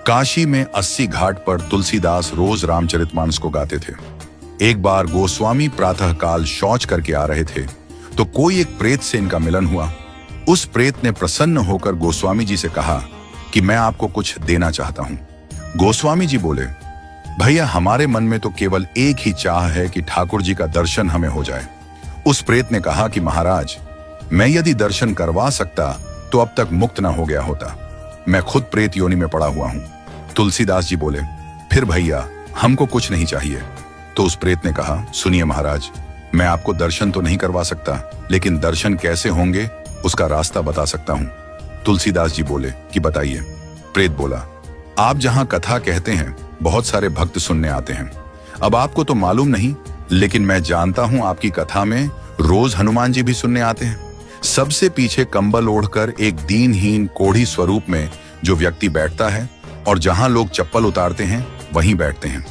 काशी में 80 घाट पर तुलसीदास रोज रामचरितमानस को गाते थे। एक बार गोस्वामी प्रातःकाल शौच करके आ रहे थे तो कोई एक प्रेत से इनका मिलन हुआ। उस प्रेत ने प्रसन्न होकर गोस्वामी जी से कहा कि मैं आपको कुछ देना चाहता हूं। गोस्वामी जी बोले, भैया हमारे मन में तो केवल एक ही चाह है कि ठाकुर जी का दर्शन हमें हो जाए। उस प्रेत ने कहा कि महाराज, मैं यदि दर्शन करवा सकता तो अब तक मुक्त न हो गया होता। मैं खुद प्रेत योनि में पड़ा हुआ हूं। तुलसीदास जी बोले, फिर भैया हमको कुछ नहीं चाहिए। तो उस प्रेत ने कहा, सुनिए महाराज, मैं आपको दर्शन तो नहीं करवा सकता, लेकिन दर्शन कैसे होंगे उसका रास्ता बता सकता हूं। तुलसीदास जी बोले कि बताइए। प्रेत बोला, आप जहां कथा कहते हैं बहुत सारे भक्त सुनने आते हैं। अब आपको तो मालूम नहीं, लेकिन मैं जानता हूं आपकी कथा में रोज हनुमान जी भी सुनने आते हैं। सबसे पीछे कंबल ओढ़कर एक दीनहीन कोढ़ी स्वरूप में जो व्यक्ति बैठता है और जहां लोग चप्पल उतारते हैं वहीं बैठते हैं।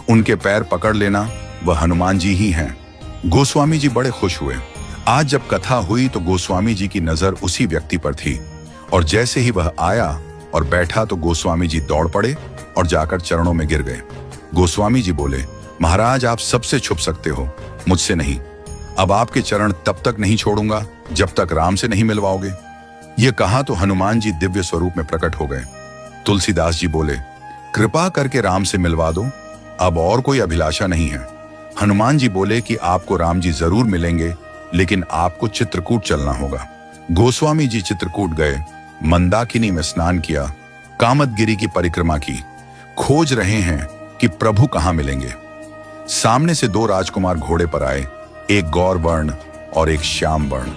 उनके पैर पकड़ लेना, वह हनुमान जी ही हैं। गोस्वामी जी बड़े खुश हुए। आज जब कथा हुई तो गोस्वामी जी की नजर उसी व्यक्ति पर थी और जैसे ही वह आया और बैठा तो गोस्वामी जी दौड़ पड़े और जाकर चरणों में गिर गए। गोस्वामी जी बोले, महाराज आप सबसे छुप सकते हो, मुझसे नहीं। अब आपके चरण तब तक नहीं छोड़ूंगा जब तक राम से नहीं मिलवाओगे। ये कहा तो हनुमान जी दिव्य स्वरूप में प्रकट हो गए। तुलसीदास जी बोले, कृपा करके राम से मिलवा दो, अब और कोई अभिलाषा नहीं है। हनुमान जी बोले कि आपको राम जी जरूर मिलेंगे, लेकिन आपको चित्रकूट चलना होगा। गोस्वामी जी चित्रकूट गए, मंदाकिनी में स्नान किया, कामदगिरी की परिक्रमा की, खोज रहे हैं कि प्रभु कहां मिलेंगे। सामने से दो राजकुमार घोड़े पर आए, एक गौर वर्ण और एक श्याम वर्ण।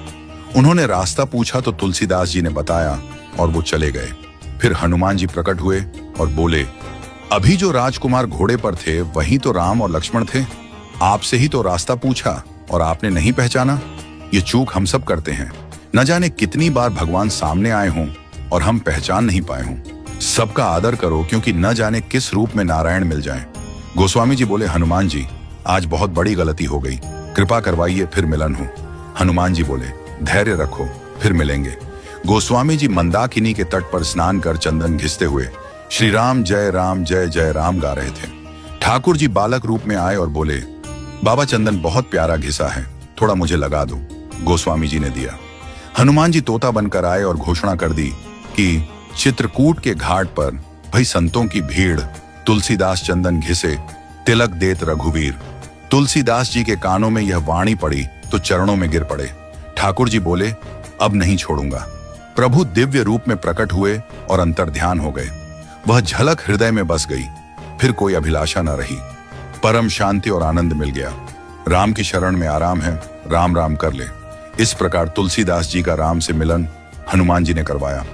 उन्होंने रास्ता पूछा तो तुलसीदास जी ने बताया और वो चले गए। फिर हनुमान जी प्रकट हुए और बोले, अभी जो राजकुमार घोड़े पर थे वही तो राम और लक्ष्मण थे। आपसे ही तो रास्ता पूछा और आपने नहीं पहचाना। ये चूक हम सब करते हैं। न जाने कितनी बार भगवान सामने आए हों और हम पहचान नहीं पाए हों। सबका आदर करो, क्योंकि न जाने किस रूप में नारायण मिल जाएं। गोस्वामी जी बोले, हनुमान जी आज बहुत बड़ी गलती हो गई, कृपा करवाइए फिर मिलन हो। हनुमान जी बोले, धैर्य रखो, फिर मिलेंगे। गोस्वामी जी मंदाकिनी के तट पर स्नान कर चंदन घिसते हुए श्री राम जय जय राम गा रहे थे। ठाकुर जी बालक रूप में आए और बोले, बाबा चंदन बहुत प्यारा घिसा है, थोड़ा मुझे लगा दो। गोस्वामी जी ने दिया। हनुमान जी तोता बनकर आए और घोषणा कर दी कि चित्रकूट के घाट पर भाई संतों की भीड़, तुलसीदास चंदन घिसे, तिलक देत रघुवीर। तुलसीदास जी के कानों में यह वाणी पड़ी तो चरणों में गिर पड़े। ठाकुर जी बोले, अब नहीं छोड़ूंगा। प्रभु दिव्य रूप में प्रकट हुए और अंतर्ध्यान हो गए। वह झलक हृदय में बस गई। फिर कोई अभिलाषा न रही। परम शांति और आनंद मिल गया। राम की शरण में आराम है, राम राम कर ले। इस प्रकार तुलसीदास जी का राम से मिलन हनुमान जी ने करवाया।